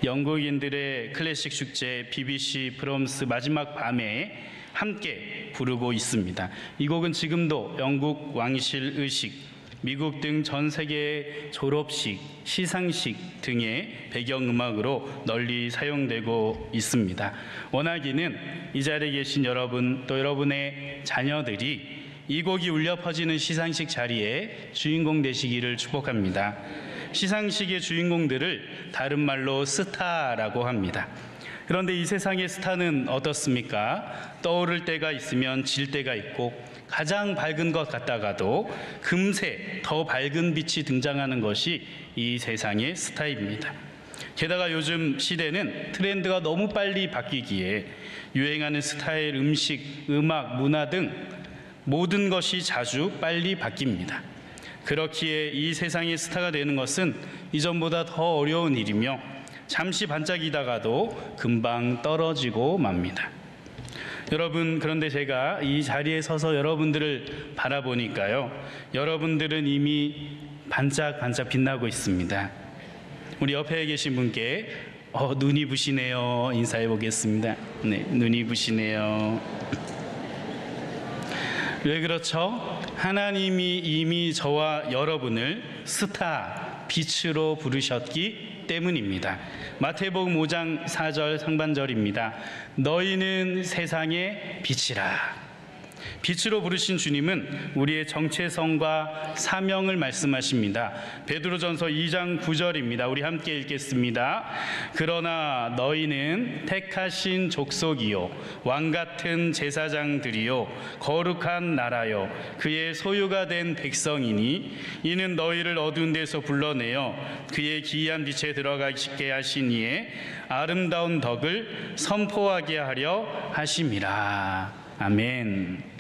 영국인들의 클래식 축제 BBC 프롬스 마지막 밤에 함께 부르고 있습니다. 이 곡은 지금도 영국 왕실 의식, 미국 등 전 세계의 졸업식, 시상식 등의 배경음악으로 널리 사용되고 있습니다. 원하기는 이 자리에 계신 여러분, 또 여러분의 자녀들이 이 곡이 울려 퍼지는 시상식 자리에 주인공 되시기를 축복합니다. 시상식의 주인공들을 다른 말로 스타라고 합니다. 그런데 이 세상의 스타는 어떻습니까? 떠오를 때가 있으면 질 때가 있고, 가장 밝은 것 같다가도 금세 더 밝은 빛이 등장하는 것이 이 세상의 스타입니다. 게다가 요즘 시대는 트렌드가 너무 빨리 바뀌기에 유행하는 스타일, 음식, 음악, 문화 등 모든 것이 자주 빨리 바뀝니다. 그렇기에 이 세상의 스타가 되는 것은 이전보다 더 어려운 일이며 잠시 반짝이다가도 금방 떨어지고 맙니다. 여러분, 그런데 제가 이 자리에 서서 여러분들을 바라보니까요, 여러분들은 이미 반짝반짝 빛나고 있습니다. 우리 옆에 계신 분께 눈이 부시네요 인사해 보겠습니다. 네, 눈이 부시네요. 왜 그렇죠? 하나님이 이미 저와 여러분을 스타, 빛으로 부르셨기 때문입니다. 마태복음 5장 4절 상반절입니다. 너희는 세상의 빛이라. 빛으로 부르신 주님은 우리의 정체성과 사명을 말씀하십니다. 베드로전서 2장 9절입니다. 우리 함께 읽겠습니다. 그러나 너희는 택하신 족속이요 왕같은 제사장들이요 거룩한 나라요 그의 소유가 된 백성이니 이는 너희를 어두운 데서 불러내어 그의 기이한 빛에 들어가게 하신 이의 아름다운 덕을 선포하게 하려 하심이라. 아멘.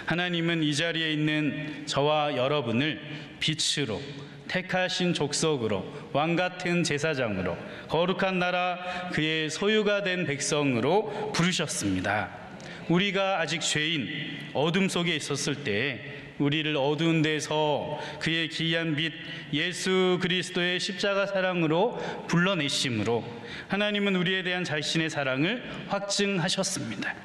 하나님은 이 자리에 있는 저와 여러분을 빛으로, 택하신 족속으로, 왕같은 제사장으로, 거룩한 나라 그의 소유가 된 백성으로 부르셨습니다. 우리가 아직 죄인, 어둠 속에 있었을 때 우리를 어두운 데서 그의 기이한 빛 예수 그리스도의 십자가 사랑으로 불러내심으로 하나님은 우리에 대한 자신의 사랑을 확증하셨습니다.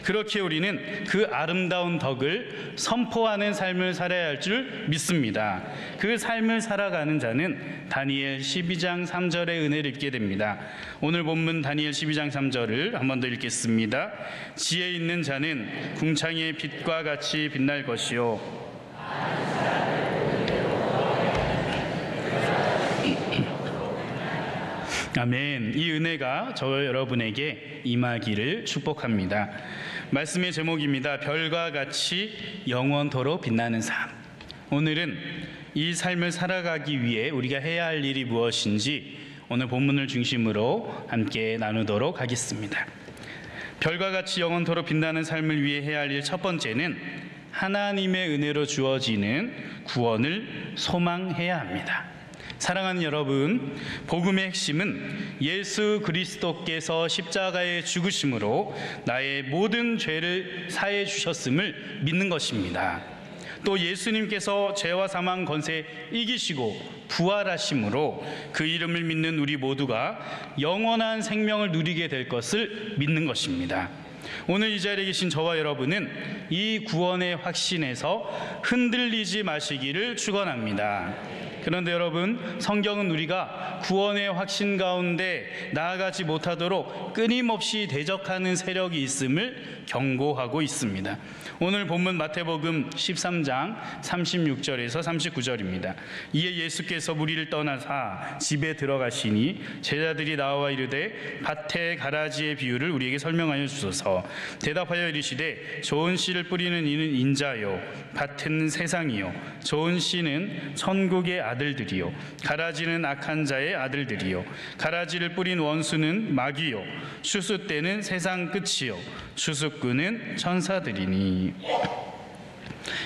그렇게 우리는 그 아름다운 덕을 선포하는 삶을 살아야 할 줄 믿습니다. 그 삶을 살아가는 자는 다니엘 12장 3절의 은혜를 입게 됩니다. 오늘 본문 다니엘 12장 3절을 한 번 더 읽겠습니다. 지혜 있는 자는 궁창의 빛과 같이 빛날 것이요 아멘. 이 은혜가 저와 여러분에게 임하기를 축복합니다. 말씀의 제목입니다. 별과 같이 영원토록 빛나는 삶. 오늘은 이 삶을 살아가기 위해 우리가 해야 할 일이 무엇인지 오늘 본문을 중심으로 함께 나누도록 하겠습니다. 별과 같이 영원토록 빛나는 삶을 위해 해야 할 일 첫 번째는 하나님의 은혜로 주어지는 구원을 소망해야 합니다. 사랑하는 여러분, 복음의 핵심은 예수 그리스도께서 십자가에 죽으심으로 나의 모든 죄를 사해 주셨음을 믿는 것입니다. 또 예수님께서 죄와 사망 권세 이기시고 부활하심으로 그 이름을 믿는 우리 모두가 영원한 생명을 누리게 될 것을 믿는 것입니다. 오늘 이 자리에 계신 저와 여러분은 이 구원의 확신에서 흔들리지 마시기를 축원합니다. 그런데 여러분, 성경은 우리가 구원의 확신 가운데 나아가지 못하도록 끊임없이 대적하는 세력이 있음을 경고하고 있습니다. 오늘 본문 마태복음 13장 36절에서 39절입니다. 이에 예수께서 무리를 떠나사 집에 들어가시니 제자들이 나와 이르되 밭의 가라지의 비유를 우리에게 설명하여 주소서. 대답하여 이르시되 좋은 씨를 뿌리는 이는 인자요 밭은 세상이요 좋은 씨는 천국의 아들들이요 가라지는 악한 자의 아들들이요 가라지를 뿌린 원수는 마귀요 추수 때는 세상 끝이요 추수꾼은 천사들이니.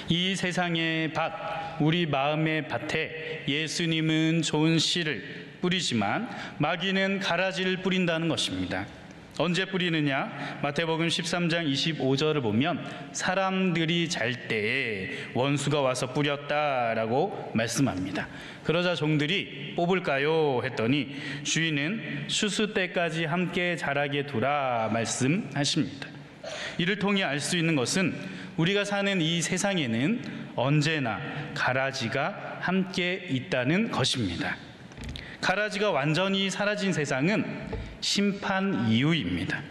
이 세상의 밭, 우리 마음의 밭에 예수님은 좋은 씨를 뿌리지만 마귀는 가라지를 뿌린다는 것입니다. 언제 뿌리느냐? 마태복음 13장 25절을 보면 사람들이 잘 때에 원수가 와서 뿌렸다라고 말씀합니다. 그러자 종들이 뽑을까요? 했더니 주인은 추수 때까지 함께 자라게 두라 말씀하십니다. 이를 통해 알 수 있는 것은 우리가 사는 이 세상에는 언제나 가라지가 함께 있다는 것입니다. 가라지가 완전히 사라진 세상은 심판 이후입니다.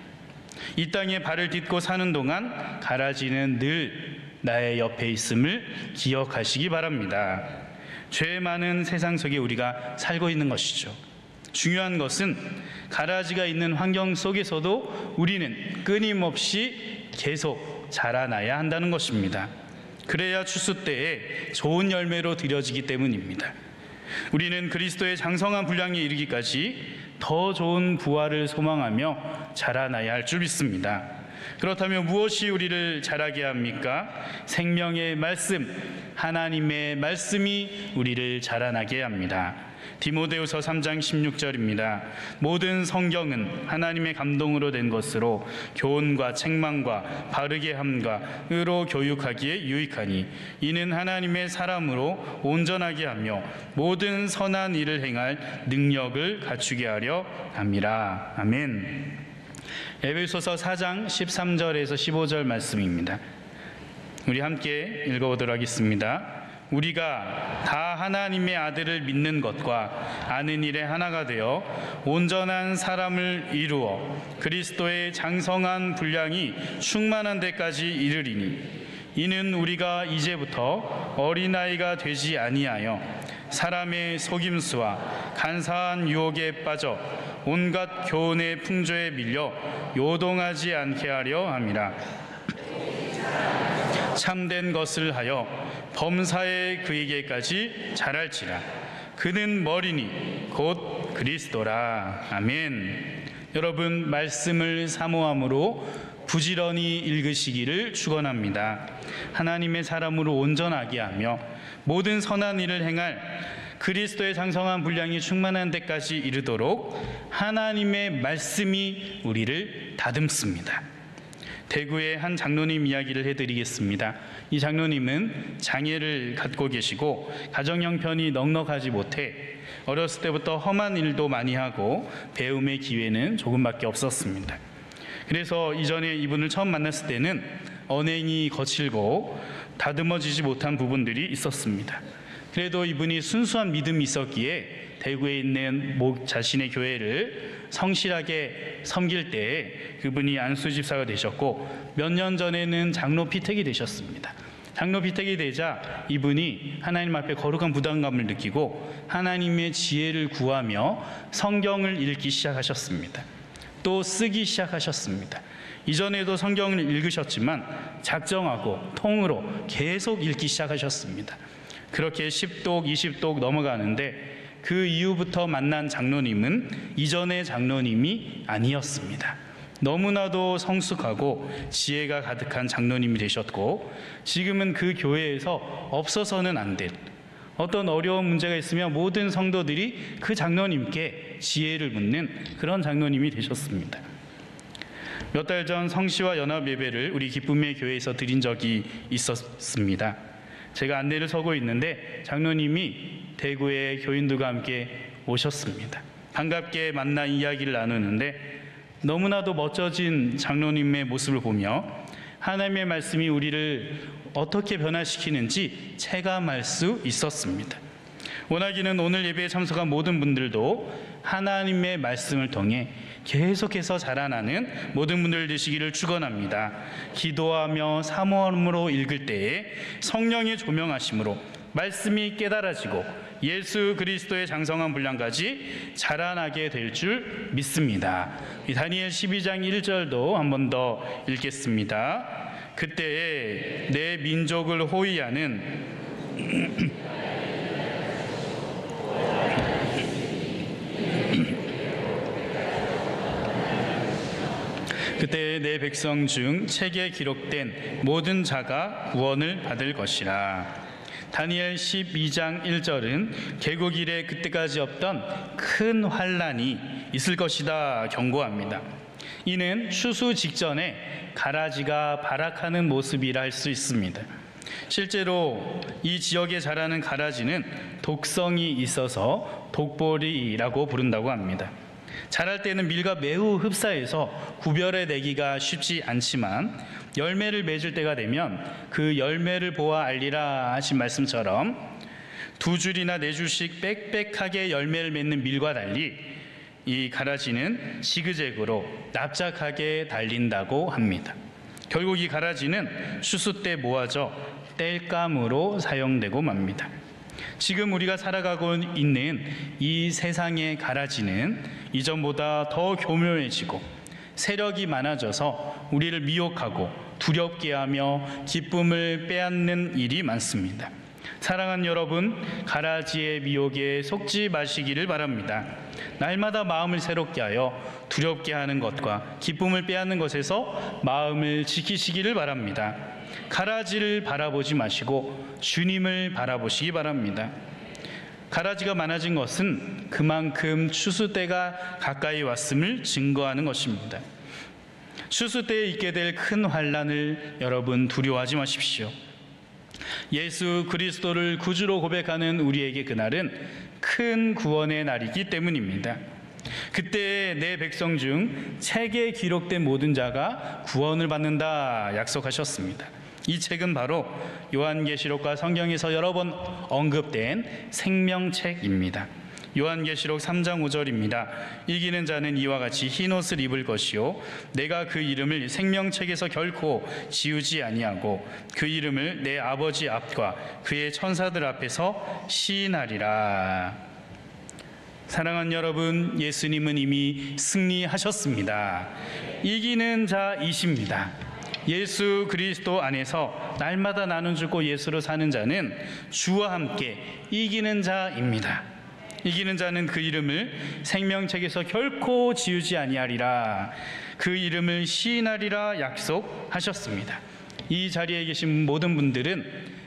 이 땅에 발을 딛고 사는 동안 가라지는 늘 나의 옆에 있음을 기억하시기 바랍니다. 죄 많은 세상 속에 우리가 살고 있는 것이죠. 중요한 것은 가라지가 있는 환경 속에서도 우리는 끊임없이 계속 자라나야 한다는 것입니다. 그래야 추수 때에 좋은 열매로 드려지기 때문입니다. 우리는 그리스도의 장성한 분량에 이르기까지 더 좋은 부활을 소망하며 자라나야 할 줄 믿습니다. 그렇다면 무엇이 우리를 자라게 합니까? 생명의 말씀, 하나님의 말씀이 우리를 자라나게 합니다. 디모데후서 3장 16절입니다. 모든 성경은 하나님의 감동으로 된 것으로 교훈과 책망과 바르게 함과 의로 교육하기에 유익하니 이는 하나님의 사람으로 온전하게 하며 모든 선한 일을 행할 능력을 갖추게 하려 함이라. 아멘. 에베소서 4장 13절에서 15절 말씀입니다. 우리 함께 읽어보도록 하겠습니다. 우리가 다 하나님의 아들을 믿는 것과 아는 일에 하나가 되어 온전한 사람을 이루어 그리스도의 장성한 분량이 충만한 데까지 이르리니 이는 우리가 이제부터 어린아이가 되지 아니하여 사람의 속임수와 간사한 유혹에 빠져 온갖 교훈의 풍조에 밀려 요동하지 않게 하려 함이라. 참된 것을 하여 범사에 그에게까지 자랄지라. 그는 머리니 곧 그리스도라. 아멘. 여러분, 말씀을 사모함으로 부지런히 읽으시기를 축원합니다. 하나님의 사람으로 온전하게 하며 모든 선한 일을 행할 그리스도의 장성한 분량이 충만한 데까지 이르도록 하나님의 말씀이 우리를 다듬습니다. 대구의 한 장로님 이야기를 해드리겠습니다. 이 장로님은 장애를 갖고 계시고 가정 형편이 넉넉하지 못해 어렸을 때부터 험한 일도 많이 하고 배움의 기회는 조금밖에 없었습니다. 그래서 이전에 이분을 처음 만났을 때는 언행이 거칠고 다듬어지지 못한 부분들이 있었습니다. 그래도 이분이 순수한 믿음이 있었기에 대구에 있는 자신의 교회를 성실하게 섬길 때 그분이 안수 집사가 되셨고 몇 년 전에는 장로 피택이 되셨습니다. 장로 피택이 되자 이분이 하나님 앞에 거룩한 부담감을 느끼고 하나님의 지혜를 구하며 성경을 읽기 시작하셨습니다. 또 쓰기 시작하셨습니다. 이전에도 성경을 읽으셨지만 작정하고 통으로 계속 읽기 시작하셨습니다. 그렇게 10독, 20독 넘어가는데 그 이후부터 만난 장로님은 이전의 장로님이 아니었습니다. 너무나도 성숙하고 지혜가 가득한 장로님이 되셨고 지금은 그 교회에서 없어서는 안 될 어떤 어려운 문제가 있으면 모든 성도들이 그 장로님께 지혜를 묻는 그런 장로님이 되셨습니다. 몇 달 전 성시와 연합 예배를 우리 기쁨의 교회에서 드린 적이 있었습니다. 제가 안내를 서고 있는데 장로님이 대구의 교인들과 함께 오셨습니다. 반갑게 만나 이야기를 나누는데 너무나도 멋져진 장로님의 모습을 보며 하나님의 말씀이 우리를 어떻게 변화시키는지 체감할 수 있었습니다. 원하기는 오늘 예배에 참석한 모든 분들도 하나님의 말씀을 통해 계속해서 자라나는 모든 분들 되시기를 축원합니다. 기도하며 사모함으로 읽을 때에 성령의 조명하심으로 말씀이 깨달아지고 예수 그리스도의 장성한 분량까지 자라나게 될 줄 믿습니다. 이 다니엘 12장 1절도 한 번 더 읽겠습니다. 그때에 내 민족을 호위하는 그때 내 백성 중 책에 기록된 모든 자가 구원을 받을 것이라. 다니엘 12장 1절은 개국 이래 그때까지 없던 큰 환난이 있을 것이다 경고합니다. 이는 추수 직전에 가라지가 발악하는 모습이라 할 수 있습니다. 실제로 이 지역에 자라는 가라지는 독성이 있어서 독보리라고 부른다고 합니다. 자랄 때는 밀과 매우 흡사해서 구별해내기가 쉽지 않지만 열매를 맺을 때가 되면 그 열매를 보아 알리라 하신 말씀처럼 2줄이나 4줄씩 빽빽하게 열매를 맺는 밀과 달리 이 가라지는 지그재그로 납작하게 달린다고 합니다. 결국 이 가라지는 추수 때 모아져 땔감으로 사용되고 맙니다. 지금 우리가 살아가고 있는 이 세상의 가라지는 이전보다 더 교묘해지고 세력이 많아져서 우리를 미혹하고 두렵게 하며 기쁨을 빼앗는 일이 많습니다. 사랑하는 여러분, 가라지의 미혹에 속지 마시기를 바랍니다. 날마다 마음을 새롭게 하여 두렵게 하는 것과 기쁨을 빼앗는 것에서 마음을 지키시기를 바랍니다. 가라지를 바라보지 마시고 주님을 바라보시기 바랍니다. 가라지가 많아진 것은 그만큼 추수 때가 가까이 왔음을 증거하는 것입니다. 추수 때에 있게 될 큰 환난을 여러분 두려워하지 마십시오. 예수 그리스도를 구주로 고백하는 우리에게 그날은 큰 구원의 날이기 때문입니다. 그때 내 백성 중 책에 기록된 모든 자가 구원을 받는다 약속하셨습니다. 이 책은 바로 요한계시록과 성경에서 여러 번 언급된 생명책입니다. 요한계시록 3장 5절입니다. 이기는 자는 이와 같이 흰옷을 입을 것이요 내가 그 이름을 생명책에서 결코 지우지 아니하고 그 이름을 내 아버지 앞과 그의 천사들 앞에서 시인하리라. 사랑하는 여러분, 예수님은 이미 승리하셨습니다. 이기는 자이십니다. 예수 그리스도 안에서 날마다 나눈 죽고 예수로 사는 자는 주와 함께 이기는 자입니다. 이기는 자는 그 이름을 생명책에서 결코 지우지 아니하리라. 그 이름을 시인하리라 약속하셨습니다. 이 자리에 계신 모든 분들은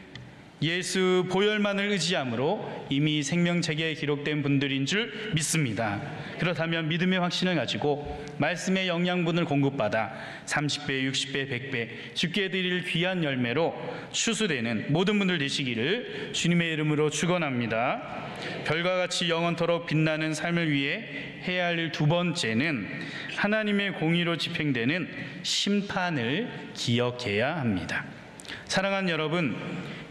예수 보혈만을 의지함으로 이미 생명책에 기록된 분들인 줄 믿습니다. 그렇다면 믿음의 확신을 가지고 말씀의 영양분을 공급받아 30배, 60배, 100배 주께 드릴 귀한 열매로 추수되는 모든 분들 되시기를 주님의 이름으로 축원합니다. 별과 같이 영원토록 빛나는 삶을 위해 해야 할 일 두 번째는 하나님의 공의로 집행되는 심판을 기억해야 합니다. 사랑하는 여러분,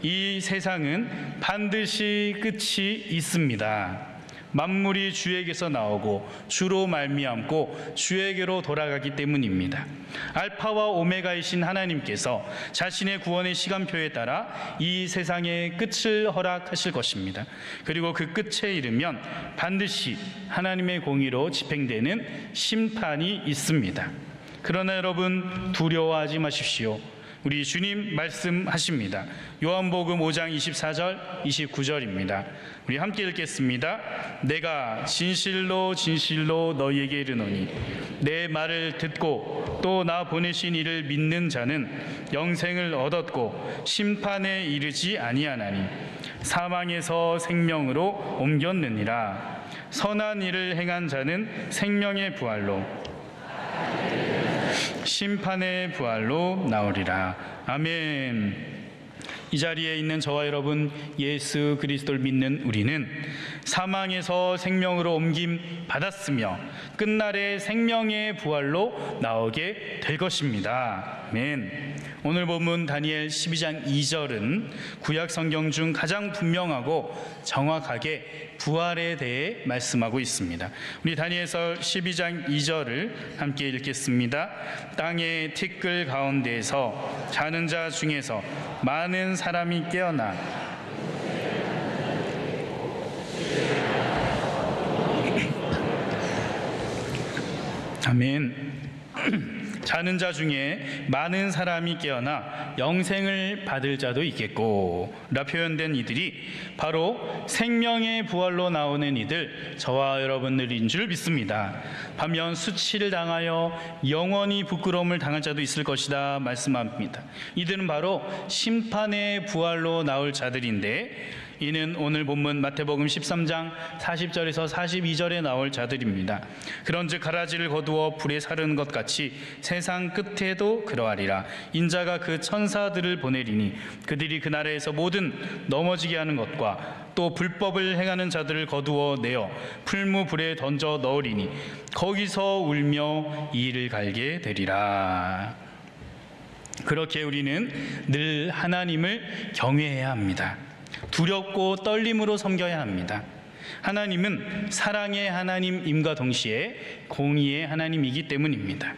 이 세상은 반드시 끝이 있습니다. 만물이 주에게서 나오고 주로 말미암고 주에게로 돌아가기 때문입니다. 알파와 오메가이신 하나님께서 자신의 구원의 시간표에 따라 이 세상의 끝을 허락하실 것입니다. 그리고 그 끝에 이르면 반드시 하나님의 공의로 집행되는 심판이 있습니다. 그러나 여러분, 두려워하지 마십시오. 우리 주님 말씀하십니다. 요한복음 5장 24절 29절입니다. 우리 함께 읽겠습니다. 내가 진실로 진실로 너희에게 이르노니 내 말을 듣고 또 나 보내신 이를 믿는 자는 영생을 얻었고 심판에 이르지 아니하나니 사망에서 생명으로 옮겼느니라. 선한 일을 행한 자는 생명의 부활로 심판의 부활로 나오리라. 아멘. 이 자리에 있는 저와 여러분, 예수 그리스도를 믿는 우리는 사망에서 생명으로 옮김 받았으며 끝날에 생명의 부활로 나오게 될 것입니다. 아멘. 오늘 본문 다니엘 12장 2절은 구약 성경 중 가장 분명하고 정확하게 부활에 대해 말씀하고 있습니다. 우리 다니엘서 12장 2절을 함께 읽겠습니다. 땅의 티끌 가운데에서 자는 자 중에서 많은 사람이 깨어나 아멘. 자는 자 중에 많은 사람이 깨어나 영생을 받을 자도 있겠고 라 표현된 이들이 바로 생명의 부활로 나오는 이들, 저와 여러분들인 줄 믿습니다. 반면 수치를 당하여 영원히 부끄러움을 당할 자도 있을 것이다 말씀합니다. 이들은 바로 심판의 부활로 나올 자들인데 이는 오늘 본문 마태복음 13장 40절에서 42절에 나올 자들입니다. 그런즉 가라지를 거두어 불에 사르는 것 같이 세상 끝에도 그러하리라. 인자가 그 천사들을 보내리니 그들이 그 나라에서 모든 넘어지게 하는 것과 또 불법을 행하는 자들을 거두어 내어 풀무불에 던져 넣으리니 거기서 울며 이를 갈게 되리라. 그렇게 우리는 늘 하나님을 경외해야 합니다. 두렵고 떨림으로 섬겨야 합니다. 하나님은 사랑의 하나님임과 동시에 공의의 하나님이기 때문입니다.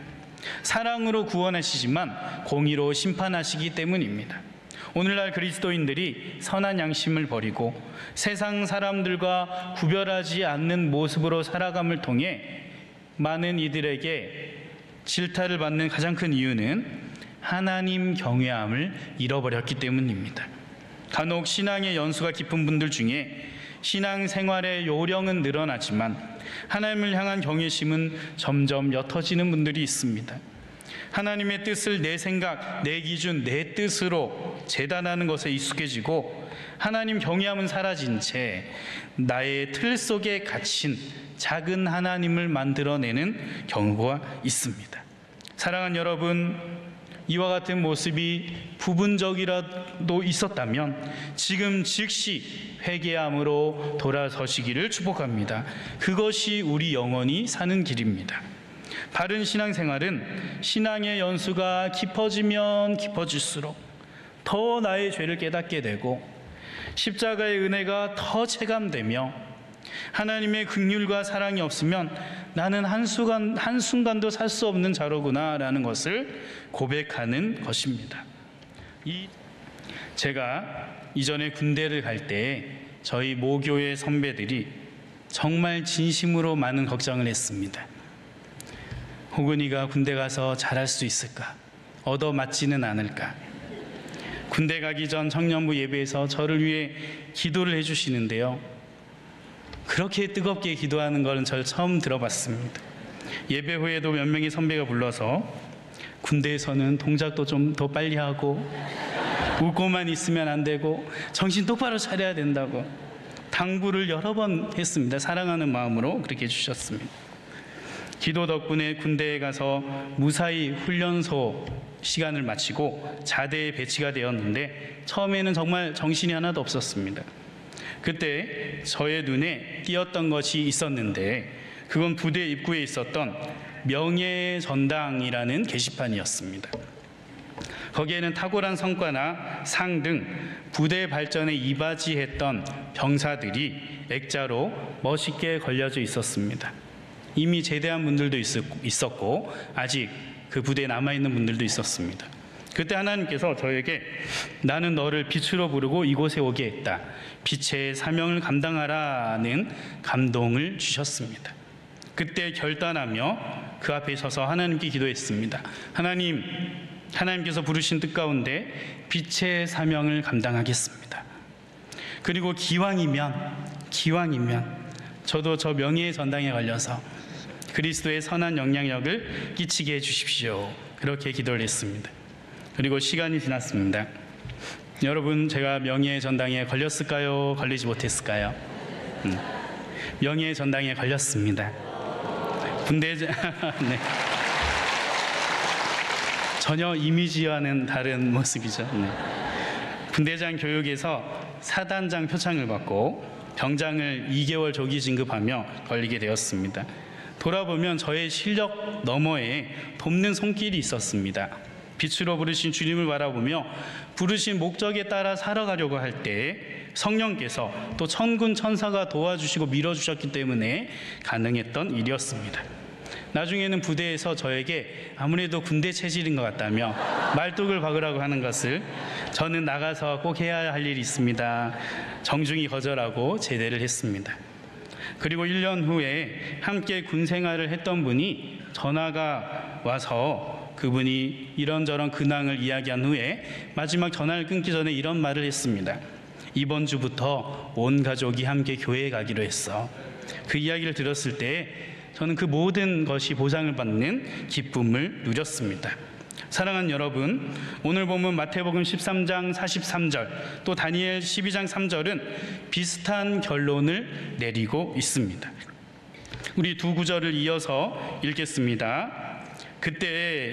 사랑으로 구원하시지만 공의로 심판하시기 때문입니다. 오늘날 그리스도인들이 선한 양심을 버리고 세상 사람들과 구별하지 않는 모습으로 살아감을 통해 많은 이들에게 질타를 받는 가장 큰 이유는 하나님 경외함을 잃어버렸기 때문입니다. 간혹 신앙의 연수가 깊은 분들 중에 신앙생활의 요령은 늘어나지만 하나님을 향한 경외심은 점점 옅어지는 분들이 있습니다. 하나님의 뜻을 내 생각, 내 기준, 내 뜻으로 재단하는 것에 익숙해지고 하나님 경외함은 사라진 채 나의 틀 속에 갇힌 작은 하나님을 만들어내는 경우가 있습니다. 사랑하는 여러분, 이와 같은 모습이 부분적이라도 있었다면 지금 즉시 회개함으로 돌아서시기를 축복합니다. 그것이 우리 영원히 사는 길입니다. 바른 신앙생활은 신앙의 연수가 깊어지면 깊어질수록 더 나의 죄를 깨닫게 되고 십자가의 은혜가 더 체감되며 하나님의 긍휼과 사랑이 없으면 나는 한순간도 살 수 없는 자로구나 라는 것을 고백하는 것입니다. 제가 이전에 군대를 갈 때 저희 모교의 선배들이 정말 진심으로 많은 걱정을 했습니다. 호근이가 군대 가서 잘할 수 있을까? 얻어맞지는 않을까? 군대 가기 전 청년부 예배에서 저를 위해 기도를 해주시는데요, 그렇게 뜨겁게 기도하는 것은 저를 처음 들어봤습니다. 예배 후에도 몇 명의 선배가 불러서 군대에서는 동작도 좀 더 빨리 하고 웃고만 있으면 안 되고 정신 똑바로 차려야 된다고 당부를 여러 번 했습니다. 사랑하는 마음으로 그렇게 해주셨습니다. 기도 덕분에 군대에 가서 무사히 훈련소 시간을 마치고 자대에 배치가 되었는데 처음에는 정말 정신이 하나도 없었습니다. 그때 저의 눈에 띄었던 것이 있었는데 그건 부대 입구에 있었던 명예전당이라는 게시판이었습니다. 거기에는 탁월한 성과나 상 등 부대 발전에 이바지했던 병사들이 액자로 멋있게 걸려져 있었습니다. 이미 제대한 분들도 있었고 아직 그 부대에 남아있는 분들도 있었습니다. 그때 하나님께서 저에게 나는 너를 빛으로 부르고 이곳에 오게 했다. 빛의 사명을 감당하라는 감동을 주셨습니다. 그때 결단하며 그 앞에 서서 하나님께 기도했습니다. 하나님께서 부르신 뜻 가운데 빛의 사명을 감당하겠습니다. 그리고 기왕이면 저도 저 명예의 전당에 걸려서 그리스도의 선한 영향력을 끼치게 해주십시오. 그렇게 기도를 했습니다. 그리고 시간이 지났습니다. 여러분, 제가 명예의 전당에 걸렸을까요? 걸리지 못했을까요? 명예의 전당에 걸렸습니다. 네. 전혀 이미지와는 다른 모습이죠. 네. 분대장 교육에서 사단장 표창을 받고 병장을 2개월 조기 진급하며 걸리게 되었습니다. 돌아보면 저의 실력 너머에 돕는 손길이 있었습니다. 빛으로 부르신 주님을 바라보며 부르신 목적에 따라 살아가려고 할 때 성령께서 또 천군 천사가 도와주시고 밀어주셨기 때문에 가능했던 일이었습니다. 나중에는 부대에서 저에게 아무래도 군대 체질인 것 같다며 말뚝을 박으라고 하는 것을 저는 나가서 꼭 해야 할 일이 있습니다. 정중히 거절하고 제대를 했습니다. 그리고 1년 후에 함께 군 생활을 했던 분이 전화가 와서 그분이 이런저런 근황을 이야기한 후에 마지막 전화를 끊기 전에 이런 말을 했습니다. 이번 주부터 온 가족이 함께 교회에 가기로 했어. 그 이야기를 들었을 때 저는 그 모든 것이 보상을 받는 기쁨을 누렸습니다. 사랑하는 여러분, 오늘 본문 마태복음 13장 43절 또 다니엘 12장 3절은 비슷한 결론을 내리고 있습니다. 우리 두 구절을 이어서 읽겠습니다. 그때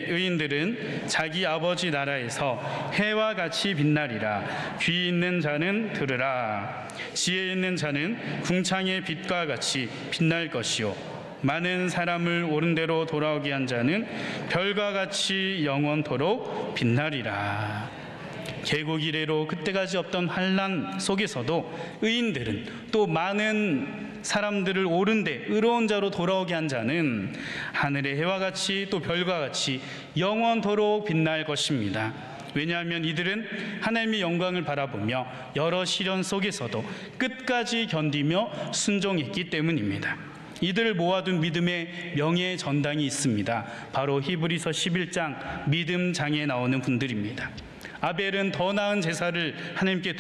의인들은 자기 아버지 나라에서 해와 같이 빛나리라. 귀 있는 자는 들으라. 지혜 있는 자는 궁창의 빛과 같이 빛날 것이요 많은 사람을 옳은 대로 돌아오게 한 자는 별과 같이 영원토록 빛나리라. 개국 이래로 그때까지 없던 환난 속에서도 의인들은 또 많은 사람들을 옳은 데 의로운 자로 돌아오게 한 자는 하늘의 해와 같이 또 별과 같이 영원토록 빛날 것입니다. 왜냐하면 이들은 하나님의 영광을 바라보며 여러 시련 속에서도 끝까지 견디며 순종했기 때문입니다. 이들을 모아둔 믿음의 명예 전당이 있습니다. 바로 히브리서 11장 믿음 장에 나오는 분들입니다. 아벨은 더 나은 제사를 하나님께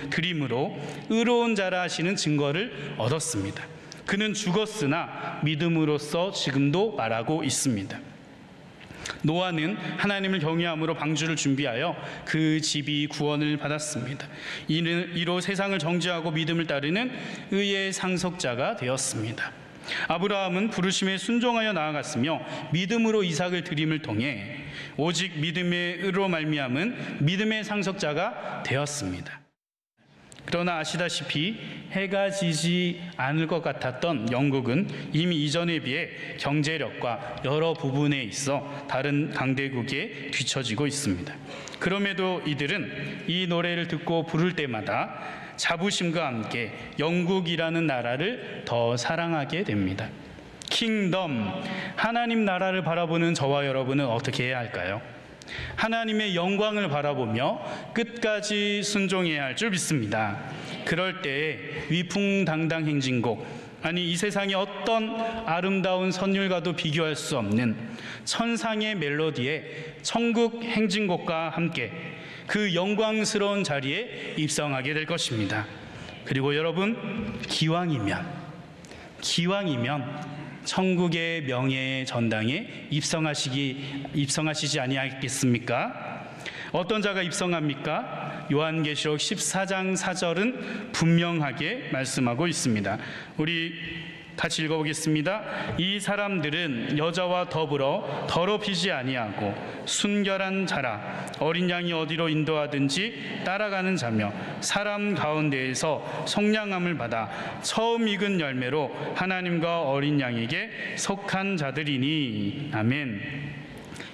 드림으로 의로운 자라 하시는 증거를 얻었습니다. 그는 죽었으나 믿음으로써 지금도 말하고 있습니다. 노아는 하나님을 경외함으로 방주를 준비하여 그 집이 구원을 받았습니다. 이로 세상을 정죄하고 믿음을 따르는 의의 상속자가 되었습니다. 아브라함은 부르심에 순종하여 나아갔으며 믿음으로 이삭을 드림을 통해 오직 믿음의 의로 말미암은 믿음의 상속자가 되었습니다. 그러나 아시다시피 해가 지지 않을 것 같았던 영국은 이미 이전에 비해 경제력과 여러 부분에 있어 다른 강대국에 뒤처지고 있습니다. 그럼에도 이들은 이 노래를 듣고 부를 때마다 자부심과 함께 영국이라는 나라를 더 사랑하게 됩니다. 킹덤, 하나님 나라를 바라보는 저와 여러분은 어떻게 해야 할까요? 하나님의 영광을 바라보며 끝까지 순종해야 할 줄 믿습니다. 그럴 때에 위풍당당 행진곡, 아니 이 세상의 어떤 아름다운 선율과도 비교할 수 없는 천상의 멜로디의 천국 행진곡과 함께 그 영광스러운 자리에 입성하게 될 것입니다. 그리고 여러분, 기왕이면 천국의 명예의 전당에 입성하시지 아니하겠습니까? 어떤 자가 입성합니까? 요한계시록 14장 4절은 분명하게 말씀하고 있습니다. 우리 같이 읽어보겠습니다. 이 사람들은 여자와 더불어 더럽히지 아니하고 순결한 자라. 어린 양이 어디로 인도하든지 따라가는 자며 사람 가운데에서 속량함을 받아 처음 익은 열매로 하나님과 어린 양에게 속한 자들이니. 아멘.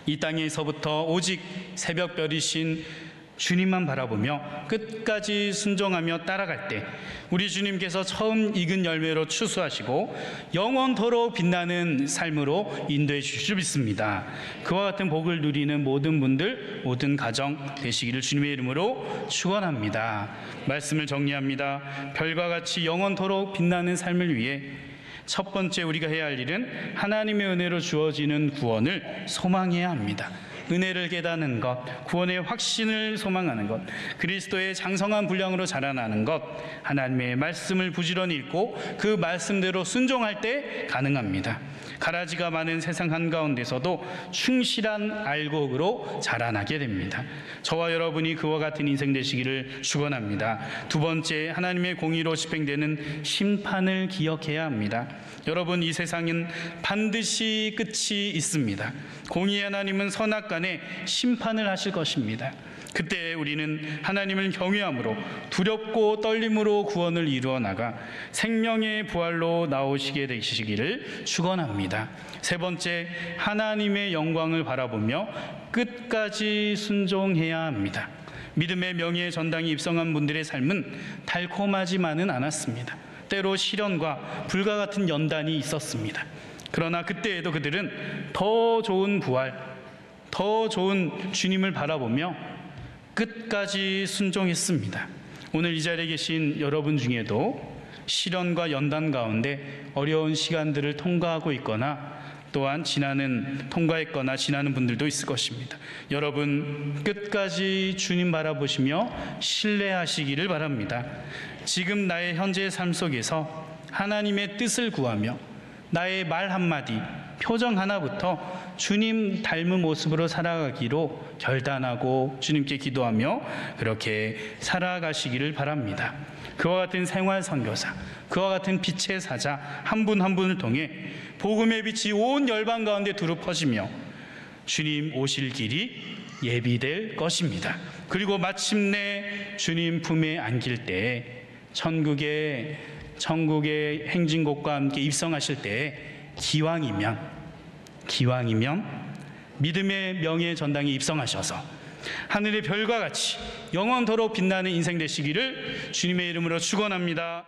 이 땅에서부터 오직 새벽별이신 주님만 바라보며 끝까지 순종하며 따라갈 때 우리 주님께서 처음 익은 열매로 추수하시고 영원토록 빛나는 삶으로 인도해 주실 줄 믿습니다. 그와 같은 복을 누리는 모든 분들, 모든 가정 되시기를 주님의 이름으로 축원합니다. 말씀을 정리합니다. 별과 같이 영원토록 빛나는 삶을 위해 첫 번째 우리가 해야 할 일은 하나님의 은혜로 주어지는 구원을 소망해야 합니다. 은혜를 깨닫는 것, 구원의 확신을 소망하는 것, 그리스도의 장성한 분량으로 자라나는 것, 하나님의 말씀을 부지런히 읽고 그 말씀대로 순종할 때 가능합니다. 가라지가 많은 세상 한가운데서도 충실한 알곡으로 자라나게 됩니다. 저와 여러분이 그와 같은 인생 되시기를 축원합니다. 두 번째, 하나님의 공의로 집행되는 심판을 기억해야 합니다. 여러분, 이 세상은 반드시 끝이 있습니다. 공의의 하나님은 선악간에 심판을 하실 것입니다. 그때 우리는 하나님을 경외함으로 두렵고 떨림으로 구원을 이루어 나가 생명의 부활로 나오시게 되시기를 축원합니다. 세 번째, 하나님의 영광을 바라보며 끝까지 순종해야 합니다. 믿음의 명예의 전당에 입성한 분들의 삶은 달콤하지만은 않았습니다. 때로 시련과 불과 같은 연단이 있었습니다. 그러나 그때에도 그들은 더 좋은 부활, 더 좋은 주님을 바라보며 끝까지 순종했습니다. 오늘 이 자리에 계신 여러분 중에도 시련과 연단 가운데 어려운 시간들을 통과하고 있거나 또한 통과했거나 지나는 분들도 있을 것입니다. 여러분, 끝까지 주님 바라보시며 신뢰하시기를 바랍니다. 지금 나의 현재의 삶 속에서 하나님의 뜻을 구하며 나의 말 한마디, 표정 하나부터 주님 닮은 모습으로 살아가기로 결단하고 주님께 기도하며 그렇게 살아가시기를 바랍니다. 그와 같은 생활 선교사, 그와 같은 빛의 사자 한 분 한 분을 통해 복음의 빛이 온 열방 가운데 두루 퍼지며 주님 오실 길이 예비될 것입니다. 그리고 마침내 주님 품에 안길 때 천국의 행진곡과 함께 입성하실 때 기왕이면 믿음의 명예 전당에 입성하셔서 하늘의 별과 같이 영원토록 빛나는 인생 되시기를 주님의 이름으로 축원합니다.